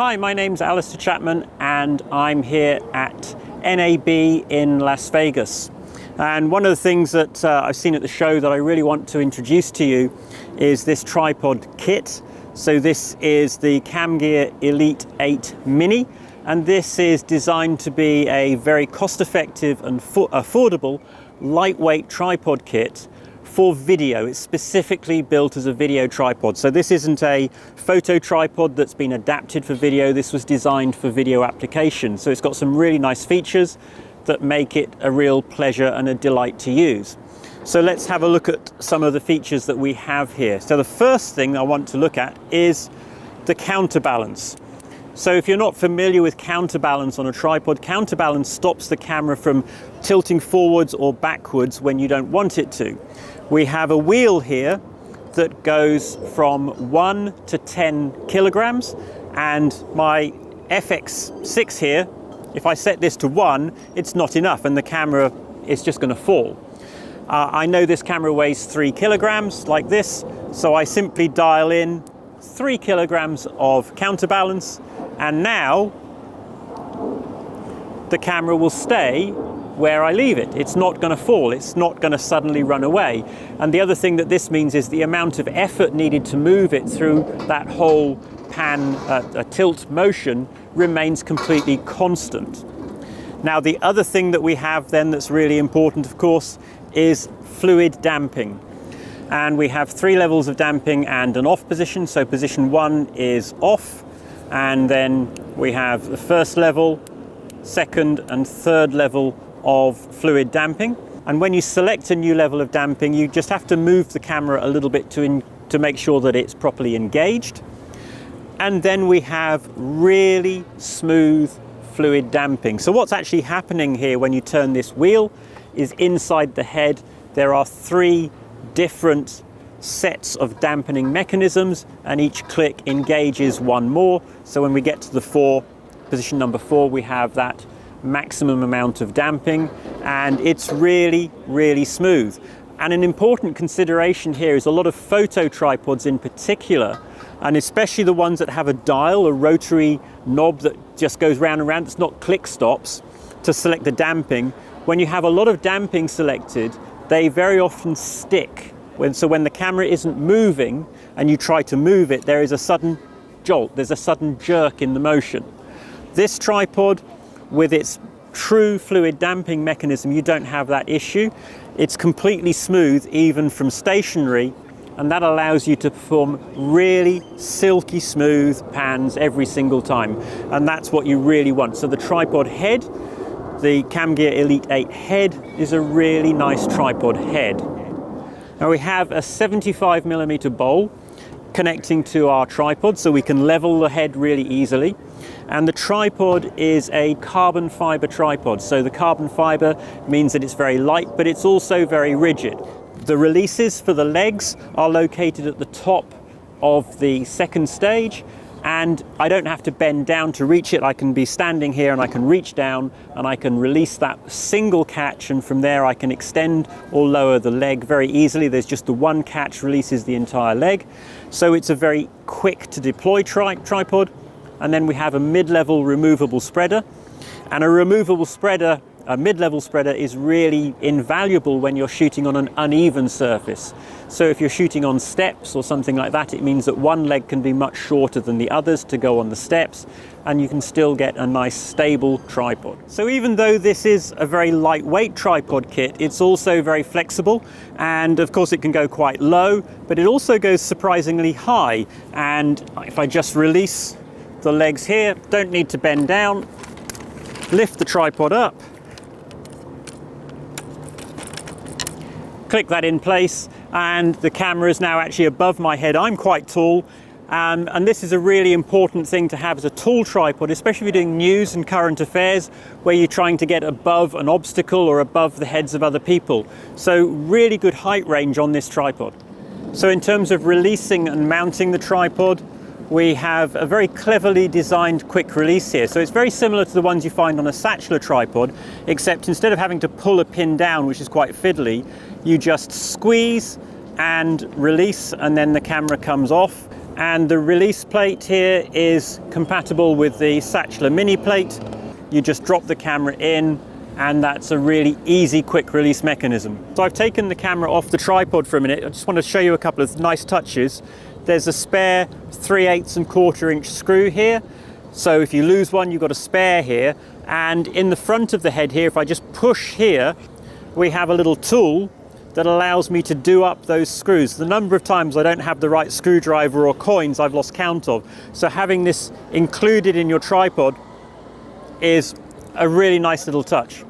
Hi, my name's Alistair Chapman and I'm here at NAB in Las Vegas. And one of the things that I've seen at the show that I really want to introduce to you is this tripod kit. So this is the Camgear Elite 8 Mini, and this is designed to be a very cost-effective and affordable lightweight tripod kit for video. It's specifically built as a video tripod. So this isn't a photo tripod that's been adapted for video. This was designed for video application. So it's got some really nice features that make it a real pleasure and a delight to use. So let's have a look at some of the features that we have here. So the first thing I want to look at is the counterbalance. So if you're not familiar with counterbalance on a tripod, counterbalance stops the camera from tilting forwards or backwards when you don't want it to. We have a wheel here that goes from 1 to 10 kilograms, and my FX6 here, if I set this to 1, it's not enough and the camera is just going to fall. I know this camera weighs 3 kilograms like this, so I simply dial in 3 kilograms of counterbalance, and now the camera will stay where I leave it. It's not going to fall, it's not going to suddenly run away. And the other thing that this means is the amount of effort needed to move it through that whole pan tilt motion remains completely constant. Now the other thing that we have then that's really important, of course, is fluid damping. And we have 3 levels of damping and an off position. So position 1 is off, and then we have the first level, second and third level of fluid damping. And when you select a new level of damping, you just have to move the camera a little bit to make sure that it's properly engaged. And then we have really smooth fluid damping. So what's actually happening here when you turn this wheel is inside the head there are 3 different sets of dampening mechanisms, and each click engages one more. So when we get to the position number 4, we have that maximum amount of damping, and it's really, really smooth. And an important consideration here is a lot of photo tripods in particular, and especially the ones that have a dial, a rotary knob that just goes round and round, it's not click stops to select the damping. When you have a lot of damping selected, they very often stick. So when the camera isn't moving and you try to move it, there is a sudden jolt, there's a sudden jerk in the motion. This tripod, with its true fluid damping mechanism, you don't have that issue. It's completely smooth even from stationary, and that allows you to perform really silky smooth pans every single time, and that's what you really want. So the tripod head, the Camgear Elite 8 head, is a really nice tripod head. Now we have a 75mm bowl connecting to our tripod, so we can level the head really easily. And the tripod is a carbon fiber tripod. So the carbon fiber means that it's very light, but it's also very rigid. The releases for the legs are located at the top of the second stage, and I don't have to bend down to reach it. I can be standing here and I can reach down and I can release that single catch, and from there I can extend or lower the leg very easily. There's just the one catch releases the entire leg. So it's a very quick to deploy tripod. And then we have a mid-level removable spreader, and a mid-level spreader is really invaluable when you're shooting on an uneven surface. So if you're shooting on steps or something like that, it means that one leg can be much shorter than the others to go on the steps, and you can still get a nice stable tripod. So even though this is a very lightweight tripod kit, it's also very flexible, and of course it can go quite low, but it also goes surprisingly high. And if I just release the legs here, don't need to bend down, lift the tripod up, click that in place, and the camera is now actually above my head. I'm quite tall, and this is a really important thing to have as a tall tripod, especially if you're doing news and current affairs where you're trying to get above an obstacle or above the heads of other people. So really good height range on this tripod. So in terms of releasing and mounting the tripod, we have a very cleverly designed quick release here. So it's very similar to the ones you find on a satchel tripod, except instead of having to pull a pin down, which is quite fiddly, you just squeeze and release, and then the camera comes off. And the release plate here is compatible with the Satchler mini plate. You just drop the camera in, and that's a really easy, quick release mechanism. So I've taken the camera off the tripod for a minute. I just want to show you a couple of nice touches. There's a spare 3/8 and 1/4 inch screw here. So if you lose one, you've got a spare here. And in the front of the head here, if I just push here, we have a little tool that allows me to do up those screws. The number of times I don't have the right screwdriver or coins, I've lost count of. So having this included in your tripod is a really nice little touch.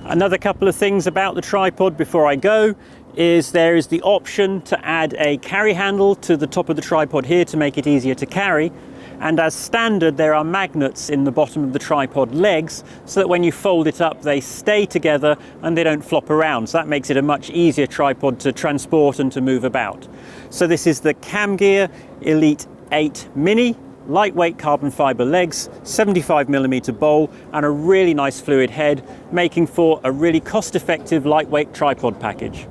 Another couple of things about the tripod before I go is there is the option to add a carry handle to the top of the tripod here to make it easier to carry. And as standard, there are magnets in the bottom of the tripod legs so that when you fold it up, they stay together and they don't flop around. So that makes it a much easier tripod to transport and to move about. So this is the Camgear Elite 8 Mini, lightweight carbon fiber legs, 75mm bowl, and a really nice fluid head, making for a really cost-effective lightweight tripod package.